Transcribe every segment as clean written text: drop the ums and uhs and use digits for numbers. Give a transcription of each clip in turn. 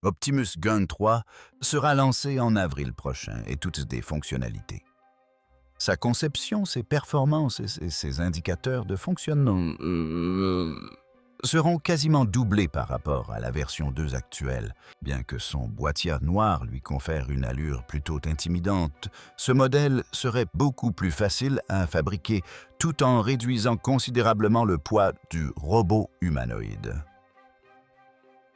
Optimus Gun 3 sera lancé en avril prochain et toutes des fonctionnalités. Sa conception, ses performances et ses indicateurs de fonctionnement seront quasiment doublés par rapport à la version 2 actuelle. Bien que son boîtier noir lui confère une allure plutôt intimidante, ce modèle serait beaucoup plus facile à fabriquer tout en réduisant considérablement le poids du robot humanoïde.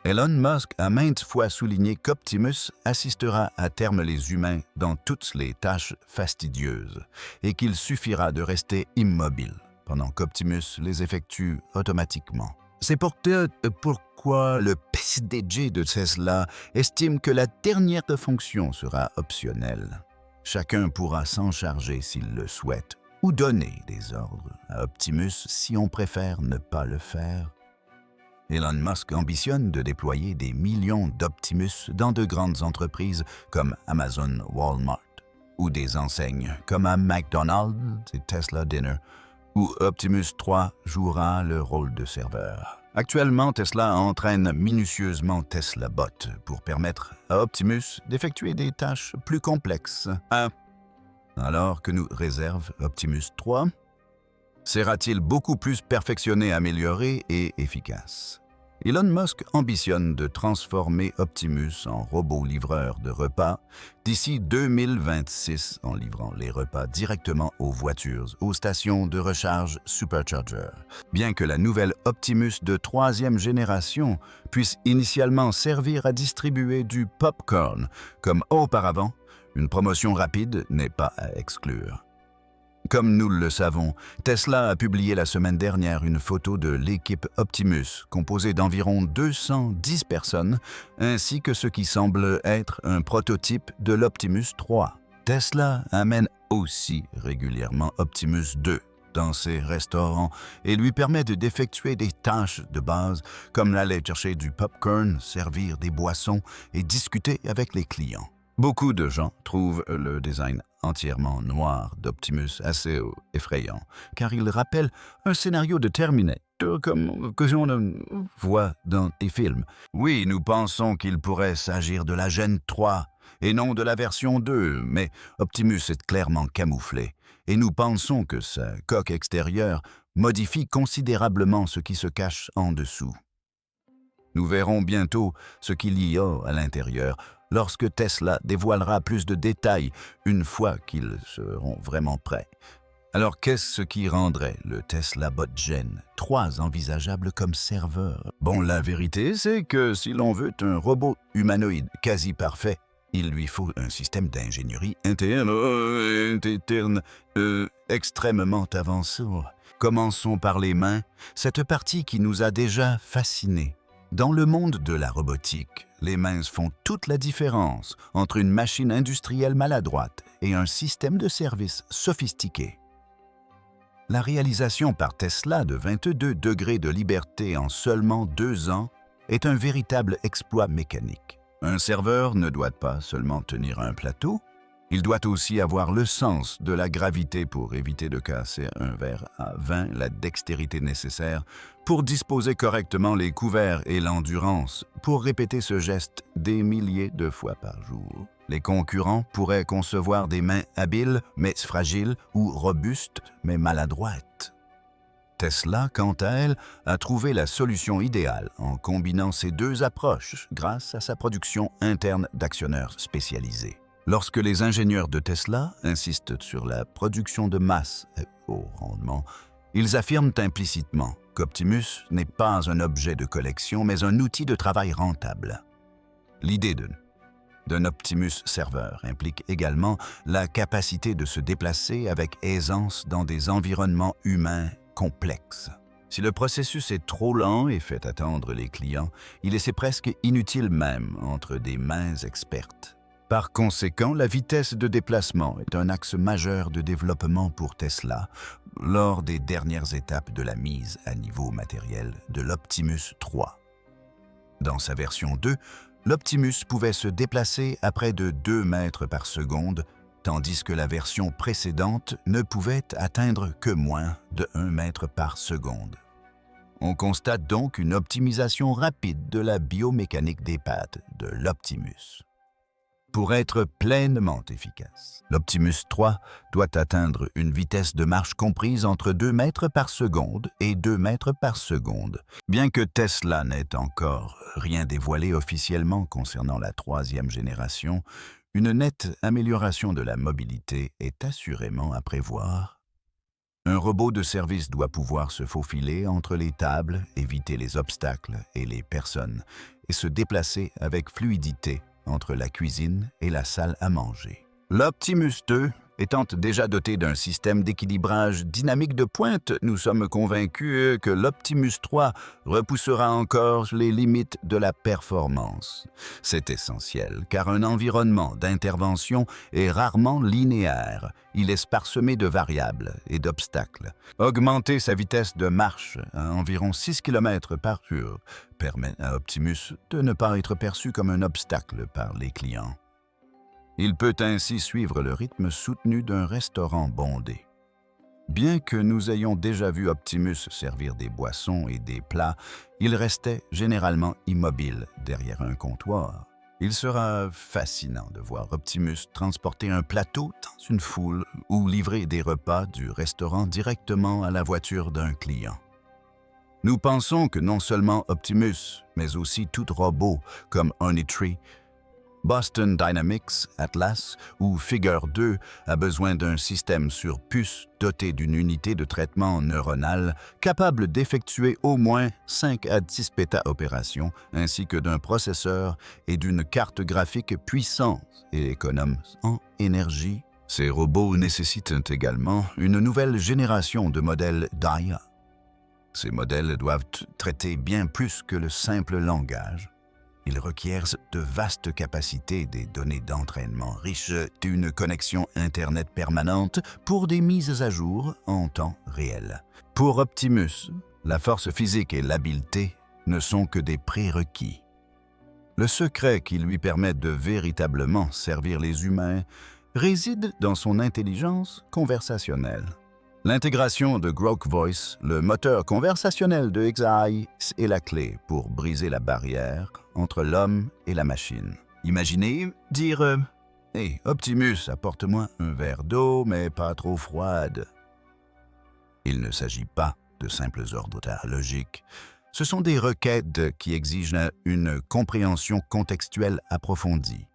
Elon Musk a maintes fois souligné qu'Optimus assistera à terme les humains dans toutes les tâches fastidieuses et qu'il suffira de rester immobile pendant qu'Optimus les effectue automatiquement. C'est pourquoi le PDG de Tesla estime que la dernière fonction sera optionnelle. Chacun pourra s'en charger s'il le souhaite ou donner des ordres à Optimus si on préfère ne pas le faire. Elon Musk ambitionne de déployer des millions d'Optimus dans de grandes entreprises comme Amazon Walmart ou des enseignes comme à McDonald's et Tesla Dinner, où Optimus 3 jouera le rôle de serveur. Actuellement, Tesla entraîne minutieusement Tesla Bot pour permettre à Optimus d'effectuer des tâches plus complexes. Alors que nous réserve Optimus 3, sera-t-il beaucoup plus perfectionné, amélioré et efficace? Elon Musk ambitionne de transformer Optimus en robot livreur de repas d'ici 2026 en livrant les repas directement aux voitures, aux stations de recharge Supercharger. Bien que la nouvelle Optimus de 3e génération puisse initialement servir à distribuer du popcorn comme auparavant, une promotion rapide n'est pas à exclure. Comme nous le savons, Tesla a publié la semaine dernière une photo de l'équipe Optimus, composée d'environ 210 personnes, ainsi que ce qui semble être un prototype de l'Optimus 3. Tesla amène aussi régulièrement Optimus 2 dans ses restaurants et lui permet d'effectuer des tâches de base comme aller chercher du popcorn, servir des boissons et discuter avec les clients. Beaucoup de gens trouvent le design entièrement noir d'Optimus assez effrayant, car il rappelle un scénario de Terminator comme que l'on voit dans des films. Oui, nous pensons qu'il pourrait s'agir de la Gen 3 et non de la version 2, mais Optimus est clairement camouflé, et nous pensons que sa coque extérieure modifie considérablement ce qui se cache en dessous. Nous verrons bientôt ce qu'il y a à l'intérieur, lorsque Tesla dévoilera plus de détails une fois qu'ils seront vraiment prêts. Alors qu'est-ce qui rendrait le Tesla Bot Gen 3 envisageable comme serveur? Bon, la vérité, c'est que si l'on veut un robot humanoïde quasi parfait, il lui faut un système d'ingénierie interne extrêmement avancé. Commençons par les mains, cette partie qui nous a déjà fascinés. Dans le monde de la robotique, les mains font toute la différence entre une machine industrielle maladroite et un système de service sophistiqué. La réalisation par Tesla de 22 degrés de liberté en seulement 2 ans est un véritable exploit mécanique. Un serveur ne doit pas seulement tenir un plateau, il doit aussi avoir le sens de la gravité pour éviter de casser un verre à vin, la dextérité nécessaire pour disposer correctement les couverts et l'endurance pour répéter ce geste des milliers de fois par jour. Les concurrents pourraient concevoir des mains habiles mais fragiles ou robustes mais maladroites. Tesla, quant à elle, a trouvé la solution idéale en combinant ces deux approches grâce à sa production interne d'actionneurs spécialisés. Lorsque les ingénieurs de Tesla insistent sur la production de masse et haut rendement, ils affirment implicitement qu'Optimus n'est pas un objet de collection, mais un outil de travail rentable. L'idée d'un Optimus serveur implique également la capacité de se déplacer avec aisance dans des environnements humains complexes. Si le processus est trop lent et fait attendre les clients, il est presque inutile même entre des mains expertes. Par conséquent, la vitesse de déplacement est un axe majeur de développement pour Tesla lors des dernières étapes de la mise à niveau matériel de l'Optimus 3. Dans sa version 2, l'Optimus pouvait se déplacer à près de 2 mètres par seconde, tandis que la version précédente ne pouvait atteindre que moins de 1 mètre par seconde. On constate donc une optimisation rapide de la biomécanique des pattes de l'Optimus. Pour être pleinement efficace, l'Optimus 3 doit atteindre une vitesse de marche comprise entre 2 mètres par seconde et 2 mètres par seconde. Bien que Tesla n'ait encore rien dévoilé officiellement concernant la 3e génération, une nette amélioration de la mobilité est assurément à prévoir. Un robot de service doit pouvoir se faufiler entre les tables, éviter les obstacles et les personnes, et se déplacer avec fluidité entre la cuisine et la salle à manger. L'Optimus 2 étant déjà doté d'un système d'équilibrage dynamique de pointe, nous sommes convaincus que l'Optimus 3 repoussera encore les limites de la performance. C'est essentiel, car un environnement d'intervention est rarement linéaire. Il est parsemé de variables et d'obstacles. Augmenter sa vitesse de marche à environ 6 km par heure permet à Optimus de ne pas être perçu comme un obstacle par les clients. Il peut ainsi suivre le rythme soutenu d'un restaurant bondé. Bien que nous ayons déjà vu Optimus servir des boissons et des plats, il restait généralement immobile derrière un comptoir. Il sera fascinant de voir Optimus transporter un plateau dans une foule ou livrer des repas du restaurant directement à la voiture d'un client. Nous pensons que non seulement Optimus, mais aussi tout robot comme Onitry, Boston Dynamics, Atlas ou Figure 2 a besoin d'un système sur puce doté d'une unité de traitement neuronal capable d'effectuer au moins 5 à 10 péta-opérations ainsi que d'un processeur et d'une carte graphique puissante et économe en énergie. Ces robots nécessitent également une nouvelle génération de modèles d'IA. Ces modèles doivent traiter bien plus que le simple langage. Ils requièrent de vastes capacités des données d'entraînement riches d'une connexion Internet permanente pour des mises à jour en temps réel. Pour Optimus, la force physique et l'habileté ne sont que des prérequis. Le secret qui lui permet de véritablement servir les humains réside dans son intelligence conversationnelle. L'intégration de Grok Voice, le moteur conversationnel de XAI, est la clé pour briser la barrière entre l'homme et la machine. Imaginez dire « Hey, Optimus, apporte-moi un verre d'eau, mais pas trop froide. » Il ne s'agit pas de simples ordres logiques. Ce sont des requêtes qui exigent une compréhension contextuelle approfondie.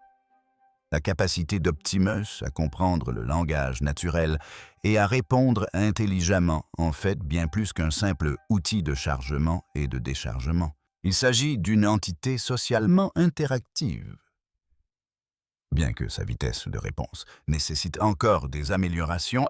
La capacité d'Optimus à comprendre le langage naturel et à répondre intelligemment en fait bien plus qu'un simple outil de chargement et de déchargement. Il s'agit d'une entité socialement interactive. Bien que sa vitesse de réponse nécessite encore des améliorations,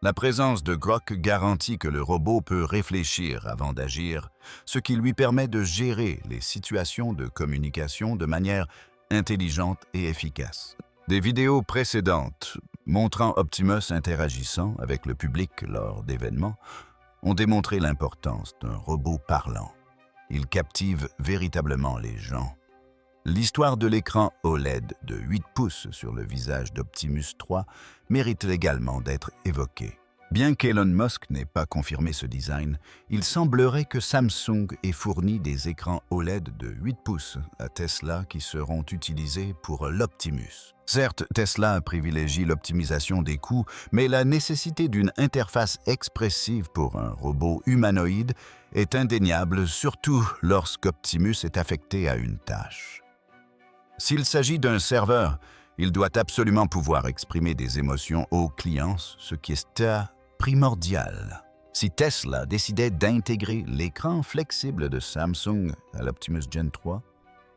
la présence de Grok garantit que le robot peut réfléchir avant d'agir, ce qui lui permet de gérer les situations de communication de manière intelligente et efficace. Des vidéos précédentes montrant Optimus interagissant avec le public lors d'événements ont démontré l'importance d'un robot parlant. Il captive véritablement les gens. L'histoire de l'écran OLED de 8 pouces sur le visage d'Optimus 3 mérite également d'être évoquée. Bien qu'Elon Musk n'ait pas confirmé ce design, il semblerait que Samsung ait fourni des écrans OLED de 8 pouces à Tesla qui seront utilisés pour l'Optimus. Certes, Tesla privilégie l'optimisation des coûts, mais la nécessité d'une interface expressive pour un robot humanoïde est indéniable, surtout lorsqu'Optimus est affecté à une tâche. S'il s'agit d'un serveur, il doit absolument pouvoir exprimer des émotions aux clients, ce qui est primordial. Si Tesla décidait d'intégrer l'écran flexible de Samsung à l'Optimus Gen 3,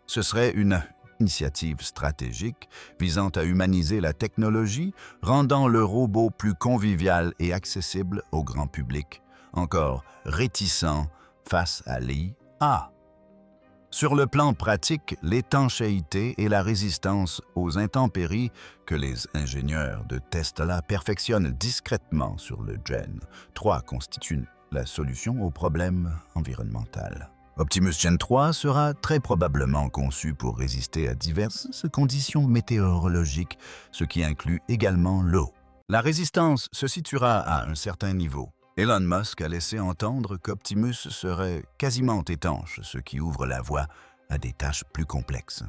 ce serait une initiative stratégique visant à humaniser la technologie, rendant le robot plus convivial et accessible au grand public, encore réticent face à l'IA. Sur le plan pratique, l'étanchéité et la résistance aux intempéries que les ingénieurs de Tesla perfectionnent discrètement sur le Gen 3 constituent la solution au problème environnemental. Optimus Gen 3 sera très probablement conçu pour résister à diverses conditions météorologiques, ce qui inclut également l'eau. La résistance se situera à un certain niveau. Elon Musk a laissé entendre qu'Optimus serait quasiment étanche, ce qui ouvre la voie à des tâches plus complexes.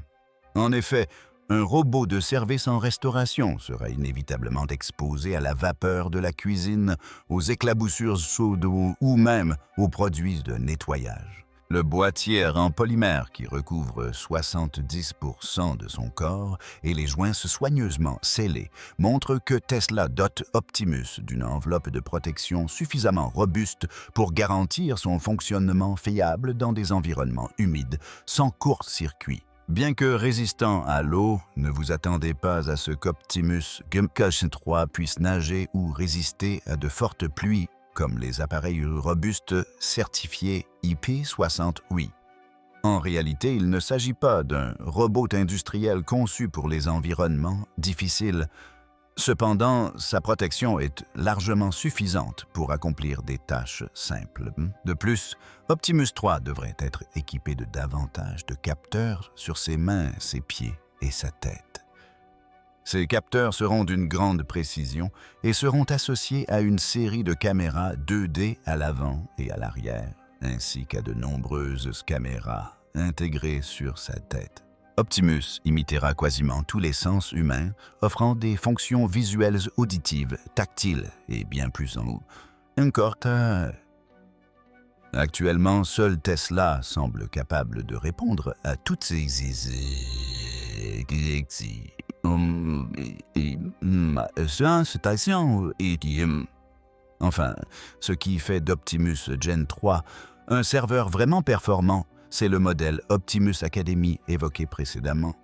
En effet, un robot de service en restauration sera inévitablement exposé à la vapeur de la cuisine, aux éclaboussures chaudes ou même aux produits de nettoyage. Le boîtier en polymère qui recouvre 70% de son corps et les joints soigneusement scellés montrent que Tesla dote Optimus d'une enveloppe de protection suffisamment robuste pour garantir son fonctionnement fiable dans des environnements humides, sans court-circuit. Bien que résistant à l'eau, ne vous attendez pas à ce qu'Optimus Gumkash 3 puisse nager ou résister à de fortes pluies comme les appareils robustes certifiés IP68. En réalité, il ne s'agit pas d'un robot industriel conçu pour les environnements difficiles. Cependant, sa protection est largement suffisante pour accomplir des tâches simples. De plus, Optimus 3 devrait être équipé de davantage de capteurs sur ses mains, ses pieds et sa tête. Ces capteurs seront d'une grande précision et seront associés à une série de caméras 2D à l'avant et à l'arrière, ainsi qu'à de nombreuses caméras intégrées sur sa tête. Optimus imitera quasiment tous les sens humains, offrant des fonctions visuelles, auditives, tactiles et bien plus encore. Actuellement, seul Tesla semble capable de répondre à toutes ces Enfin, ce qui fait d'Optimus Gen 3 un serveur vraiment performant, c'est le modèle Optimus Academy évoqué précédemment.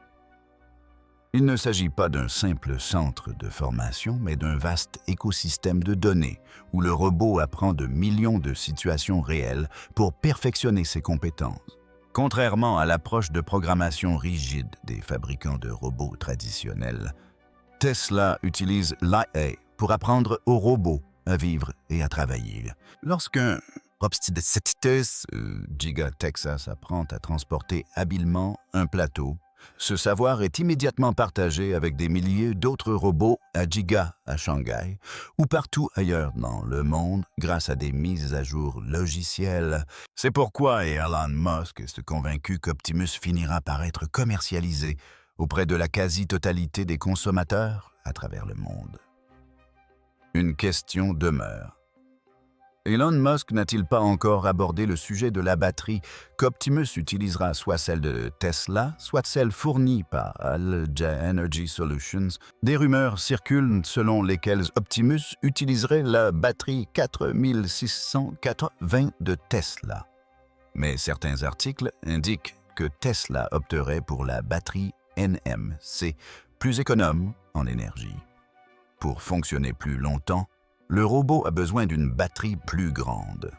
Il ne s'agit pas d'un simple centre de formation, mais d'un vaste écosystème de données où le robot apprend de millions de situations réelles pour perfectionner ses compétences. Contrairement à l'approche de programmation rigide des fabricants de robots traditionnels, Tesla utilise l'IA pour apprendre aux robots à vivre et à travailler. Lorsqu'un Giga Texas apprend à transporter habilement un plateau, ce savoir est immédiatement partagé avec des milliers d'autres robots à Giga à Shanghai ou partout ailleurs dans le monde grâce à des mises à jour logicielles. C'est pourquoi Elon Musk est convaincu qu'Optimus finira par être commercialisé auprès de la quasi-totalité des consommateurs à travers le monde. Une question demeure. Elon Musk n'a-t-il pas encore abordé le sujet de la batterie qu'Optimus utilisera, soit celle de Tesla, soit celle fournie par LG Energy Solutions? Des rumeurs circulent selon lesquelles Optimus utiliserait la batterie 4680 de Tesla. Mais certains articles indiquent que Tesla opterait pour la batterie NMC, plus économe en énergie. Pour fonctionner plus longtemps, le robot a besoin d'une batterie plus grande.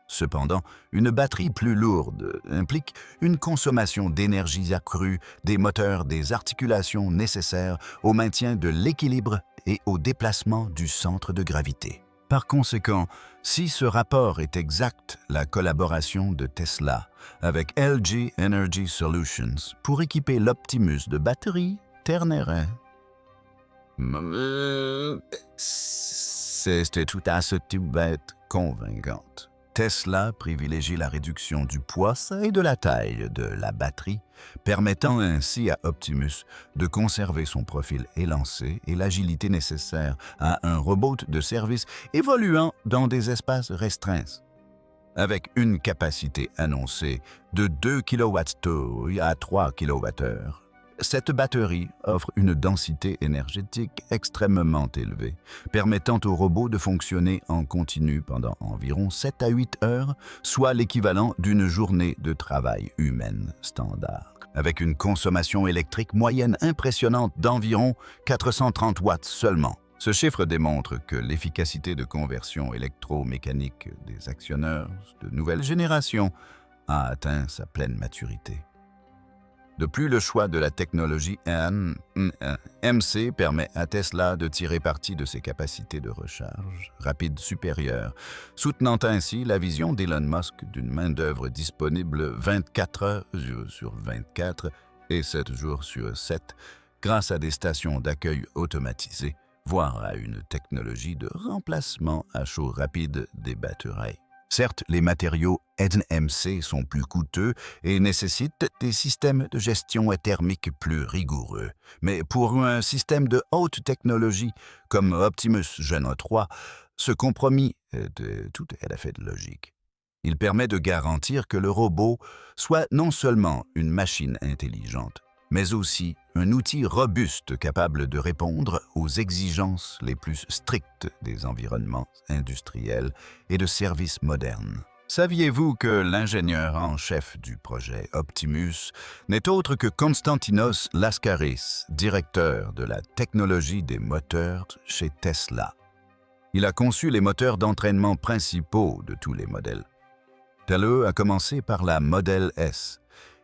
Cependant, une batterie plus lourde implique une consommation d'énergie accrue, des moteurs, des articulations nécessaires au maintien de l'équilibre et au déplacement du centre de gravité. Par conséquent, si ce rapport est exact, la collaboration de Tesla avec LG Energy Solutions pour équiper l'Optimus de batteries ternerait. C'était tout à ce bête convaincante. Tesla privilégie la réduction du poids et de la taille de la batterie, permettant ainsi à Optimus de conserver son profil élancé et l'agilité nécessaire à un robot de service évoluant dans des espaces restreints. Avec une capacité annoncée de 2 kWh à 3 kWh, cette batterie offre une densité énergétique extrêmement élevée, permettant au robot de fonctionner en continu pendant environ 7 à 8 heures, soit l'équivalent d'une journée de travail humaine standard. Avec une consommation électrique moyenne impressionnante d'environ 430 watts seulement. Ce chiffre démontre que l'efficacité de conversion électromécanique des actionneurs de nouvelle génération a atteint sa pleine maturité. De plus, le choix de la technologie NMC permet à Tesla de tirer parti de ses capacités de recharge rapide supérieures, soutenant ainsi la vision d'Elon Musk d'une main-d'œuvre disponible 24 heures sur 24 et 7 jours sur 7 grâce à des stations d'accueil automatisées, voire à une technologie de remplacement à chaud rapide des batteries. Certes, les matériaux NMC sont plus coûteux et nécessitent des systèmes de gestion thermique plus rigoureux. Mais pour un système de haute technologie comme Optimus Gen 3, ce compromis est tout à fait logique. Il permet de garantir que le robot soit non seulement une machine intelligente, mais aussi un outil robuste capable de répondre aux exigences les plus strictes des environnements industriels et de services modernes. Saviez-vous que l'ingénieur en chef du projet Optimus n'est autre que Konstantinos Laskaris, directeur de la technologie des moteurs chez Tesla? Il a conçu les moteurs d'entraînement principaux de tous les modèles. Tesla a commencé par la Model S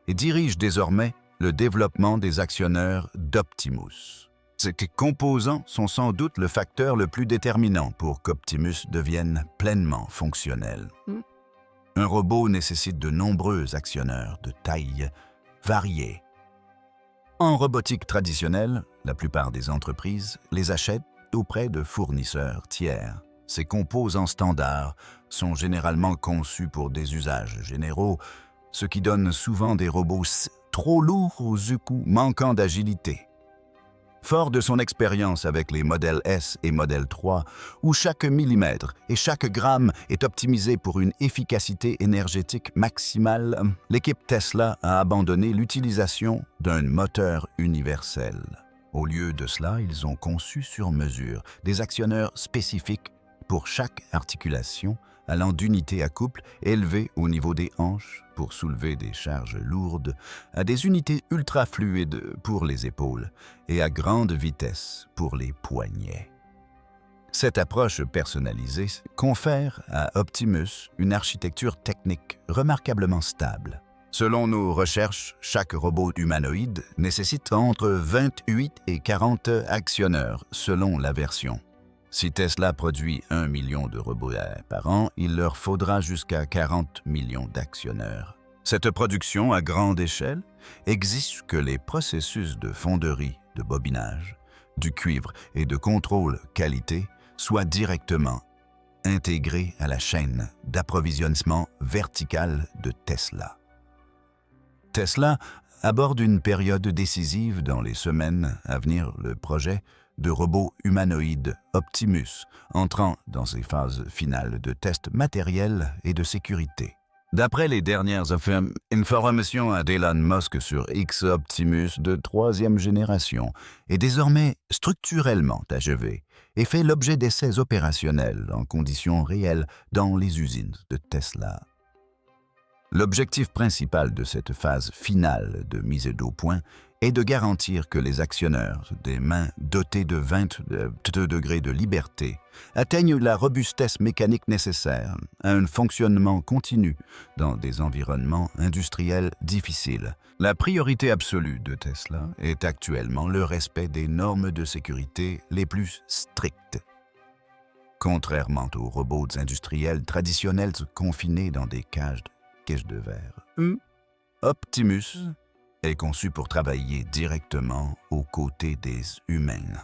et dirige désormais le développement des actionneurs d'Optimus. Ces composants sont sans doute le facteur le plus déterminant pour qu'Optimus devienne pleinement fonctionnel. Un robot nécessite de nombreux actionneurs de taille variée. En robotique traditionnelle, la plupart des entreprises les achètent auprès de fournisseurs tiers. Ces composants standards sont généralement conçus pour des usages généraux, ce qui donne souvent des robots trop lourds aux coups manquant d'agilité. Fort de son expérience avec les modèles S et Model 3, où chaque millimètre et chaque gramme est optimisé pour une efficacité énergétique maximale, l'équipe Tesla a abandonné l'utilisation d'un moteur universel. Au lieu de cela, ils ont conçu sur mesure des actionneurs spécifiques pour chaque articulation, allant d'unités à couple élevées au niveau des hanches pour soulever des charges lourdes, à des unités ultra-fluides pour les épaules et à grande vitesse pour les poignets. Cette approche personnalisée confère à Optimus une architecture technique remarquablement stable. Selon nos recherches, chaque robot humanoïde nécessite entre 28 et 40 actionneurs selon la version. Si Tesla produit 1 million de robots par an, il leur faudra jusqu'à 40 millions d'actionneurs. Cette production à grande échelle exige que les processus de fonderie, de bobinage, du cuivre et de contrôle qualité soient directement intégrés à la chaîne d'approvisionnement verticale de Tesla. Tesla aborde une période décisive dans les semaines à venir. Le projet de robot humanoïde Optimus, entrant dans ses phases finales de tests matériels et de sécurité. D'après les dernières informations d'Elon Musk sur X, Optimus de 3e génération est désormais structurellement achevé et fait l'objet d'essais opérationnels en conditions réelles dans les usines de Tesla. L'objectif principal de cette phase finale de mise au point est de garantir que les actionneurs des mains dotées de 22 degrés de liberté atteignent la robustesse mécanique nécessaire à un fonctionnement continu dans des environnements industriels difficiles. La priorité absolue de Tesla est actuellement le respect des normes de sécurité les plus strictes. Contrairement aux robots industriels traditionnels confinés dans des cages de verre, Optimus est conçu pour travailler directement aux côtés des humains.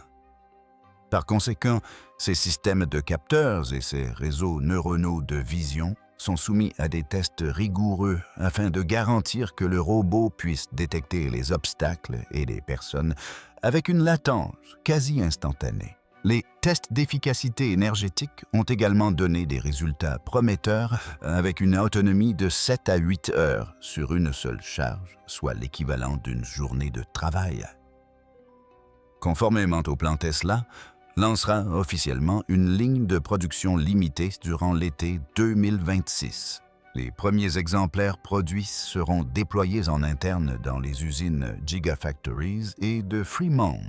Par conséquent, ces systèmes de capteurs et ces réseaux neuronaux de vision sont soumis à des tests rigoureux afin de garantir que le robot puisse détecter les obstacles et les personnes avec une latence quasi instantanée. Les tests d'efficacité énergétique ont également donné des résultats prometteurs avec une autonomie de 7 à 8 heures sur une seule charge, soit l'équivalent d'une journée de travail. Conformément au plan Tesla, lancera officiellement une ligne de production limitée durant l'été 2026. Les premiers exemplaires produits seront déployés en interne dans les usines Gigafactories et de Fremont,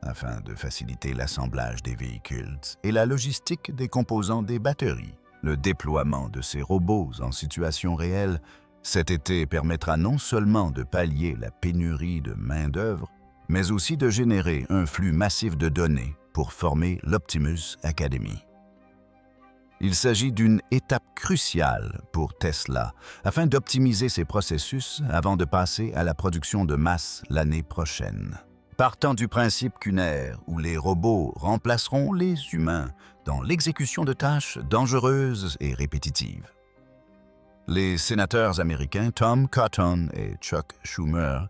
afin de faciliter l'assemblage des véhicules et la logistique des composants des batteries. Le déploiement de ces robots en situation réelle cet été permettra non seulement de pallier la pénurie de main-d'œuvre, mais aussi de générer un flux massif de données pour former l'Optimus Academy. Il s'agit d'une étape cruciale pour Tesla afin d'optimiser ses processus avant de passer à la production de masse l'année prochaine. Partant du principe qu'une ère où les robots remplaceront les humains dans l'exécution de tâches dangereuses et répétitives. Les sénateurs américains Tom Cotton et Chuck Schumer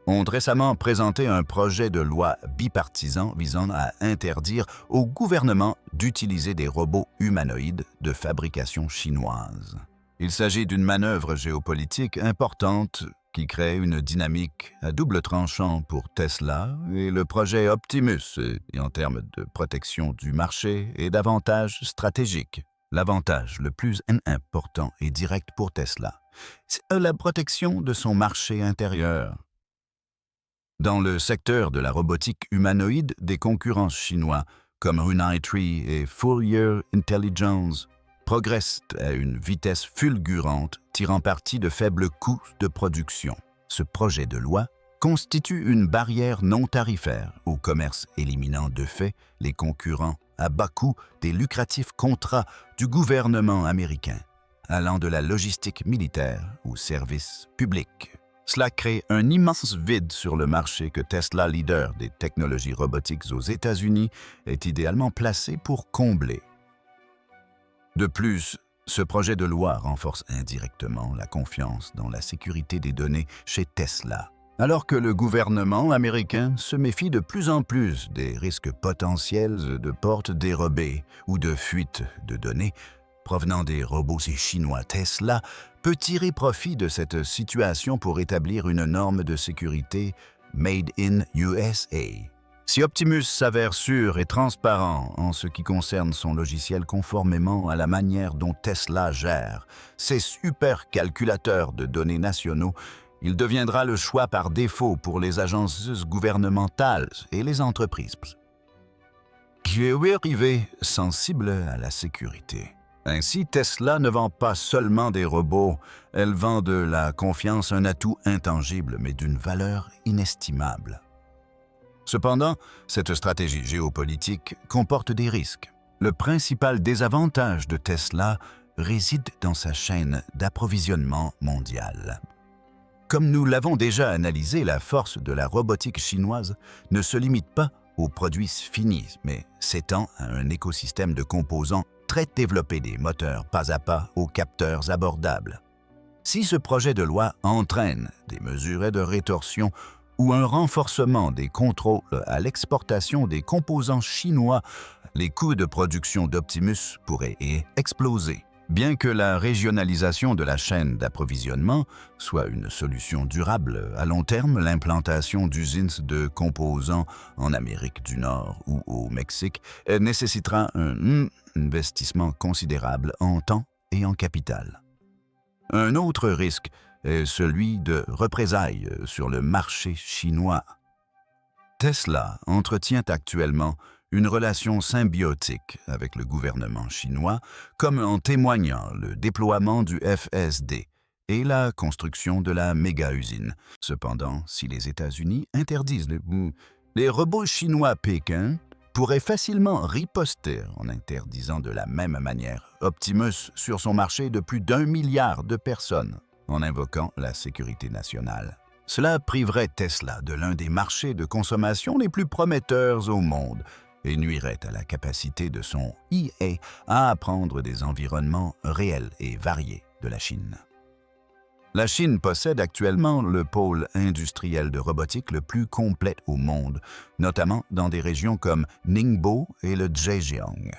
ont récemment présenté un projet de loi bipartisan visant à interdire au gouvernement d'utiliser des robots humanoïdes de fabrication chinoise. Il s'agit d'une manœuvre géopolitique importante qui crée une dynamique à double tranchant pour Tesla et le projet Optimus et en termes de protection du marché et d'avantages stratégiques. L'avantage le plus important et direct pour Tesla, c'est la protection de son marché intérieur. Dans le secteur de la robotique humanoïde, des concurrents chinois comme Runai-Tree et Fourier Intelligence progressent à une vitesse fulgurante, tirant parti de faibles coûts de production. Ce projet de loi constitue une barrière non tarifaire au commerce, éliminant de fait les concurrents à bas coût des lucratifs contrats du gouvernement américain, allant de la logistique militaire au service public. Cela crée un immense vide sur le marché que Tesla, leader des technologies robotiques aux États-Unis, est idéalement placé pour combler. De plus, ce projet de loi renforce indirectement la confiance dans la sécurité des données chez Tesla, alors que le gouvernement américain se méfie de plus en plus des risques potentiels de portes dérobées ou de fuites de données provenant des robots chinois. Tesla peut tirer profit de cette situation pour établir une norme de sécurité Made in USA. Si Optimus s'avère sûr et transparent en ce qui concerne son logiciel conformément à la manière dont Tesla gère ses supercalculateurs de données nationaux, il deviendra le choix par défaut pour les agences gouvernementales et les entreprises qui est arrivé sensible à la sécurité. Ainsi, Tesla ne vend pas seulement des robots, elle vend de la confiance, un atout intangible mais d'une valeur inestimable. Cependant, cette stratégie géopolitique comporte des risques. Le principal désavantage de Tesla réside dans sa chaîne d'approvisionnement mondiale. Comme nous l'avons déjà analysé, la force de la robotique chinoise ne se limite pas aux produits finis, mais s'étend à un écosystème de composants très développé, des moteurs pas à pas aux capteurs abordables. Si ce projet de loi entraîne des mesures de rétorsion ou un renforcement des contrôles à l'exportation des composants chinois, les coûts de production d'Optimus pourraient exploser. Bien que la régionalisation de la chaîne d'approvisionnement soit une solution durable à long terme, l'implantation d'usines de composants en Amérique du Nord ou au Mexique nécessitera un investissement considérable en temps et en capital. Un autre risque est celui de représailles sur le marché chinois. Tesla entretient actuellement une relation symbiotique avec le gouvernement chinois, comme en témoignant le déploiement du FSD et la construction de la méga-usine. Cependant, si les États-Unis interdisent les robots chinois, Pékin pourrait facilement riposter en interdisant de la même manière Optimus sur son marché de plus d'1 milliard de personnes, en invoquant la sécurité nationale. Cela priverait Tesla de l'un des marchés de consommation les plus prometteurs au monde et nuirait à la capacité de son IA à apprendre des environnements réels et variés de la Chine. La Chine possède actuellement le pôle industriel de robotique le plus complet au monde, notamment dans des régions comme Ningbo et le Zhejiang.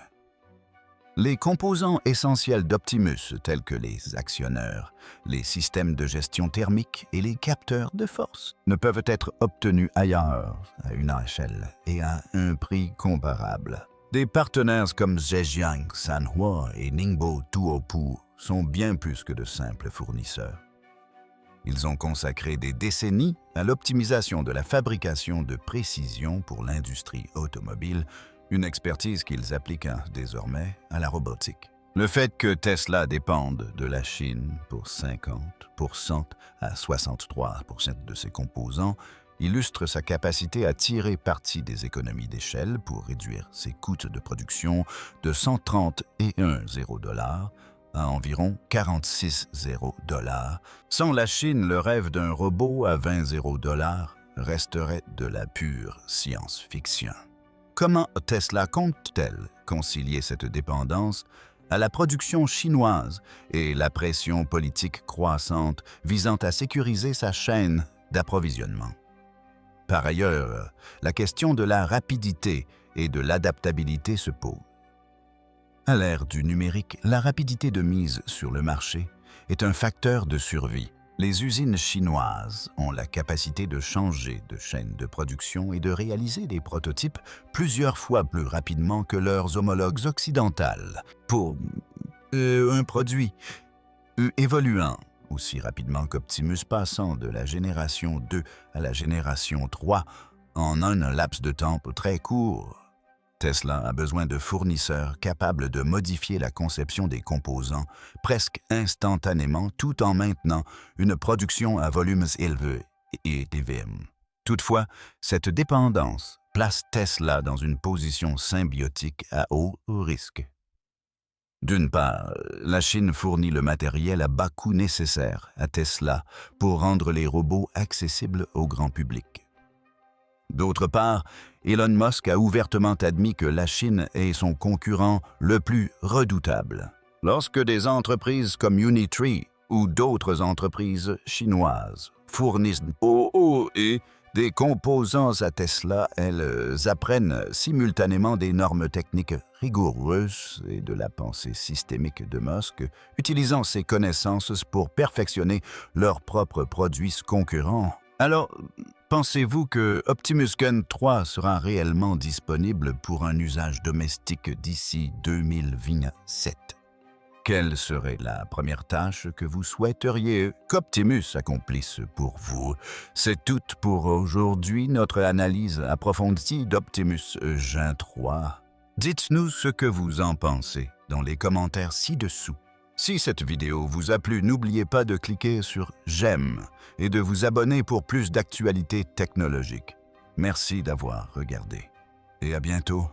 Les composants essentiels d'Optimus, tels que les actionneurs, les systèmes de gestion thermique et les capteurs de force, ne peuvent être obtenus ailleurs, à une échelle et à un prix comparable. Des partenaires comme Zhejiang, Sanhua et Ningbo Tuopu sont bien plus que de simples fournisseurs. Ils ont consacré des décennies à l'optimisation de la fabrication de précision pour l'industrie automobile, une expertise qu'ils appliquent désormais à la robotique. Le fait que Tesla dépende de la Chine pour 50% à 63% de ses composants illustre sa capacité à tirer parti des économies d'échelle pour réduire ses coûts de production de 131 $, à environ 46 $. Sans la Chine, le rêve d'un robot à 20 $, resterait de la pure science-fiction. Comment Tesla compte-t-elle concilier cette dépendance à la production chinoise et la pression politique croissante visant à sécuriser sa chaîne d'approvisionnement? Par ailleurs, la question de la rapidité et de l'adaptabilité se pose. À l'ère du numérique, la rapidité de mise sur le marché est un facteur de survie. Les usines chinoises ont la capacité de changer de chaîne de production et de réaliser des prototypes plusieurs fois plus rapidement que leurs homologues occidentales pour un produit évoluant aussi rapidement qu'Optimus, passant de la génération 2 à la génération 3 en un laps de temps très court. Tesla a besoin de fournisseurs capables de modifier la conception des composants presque instantanément tout en maintenant une production à volumes élevés et TVM. Toutefois, cette dépendance place Tesla dans une position symbiotique à haut risque. D'une part, la Chine fournit le matériel à bas coût nécessaire à Tesla pour rendre les robots accessibles au grand public. D'autre part, Elon Musk a ouvertement admis que la Chine est son concurrent le plus redoutable. Lorsque des entreprises comme Unitree ou d'autres entreprises chinoises fournissent des composants à Tesla, elles apprennent simultanément des normes techniques rigoureuses et de la pensée systémique de Musk, utilisant ces connaissances pour perfectionner leurs propres produits concurrents. Alors, pensez-vous que Optimus Gen 3 sera réellement disponible pour un usage domestique d'ici 2027? Quelle serait la première tâche que vous souhaiteriez qu'Optimus accomplisse pour vous? C'est tout pour aujourd'hui, notre analyse approfondie d'Optimus Gen 3. Dites-nous ce que vous en pensez dans les commentaires ci-dessous. Si cette vidéo vous a plu, n'oubliez pas de cliquer sur « J'aime » et de vous abonner pour plus d'actualités technologiques. Merci d'avoir regardé et à bientôt.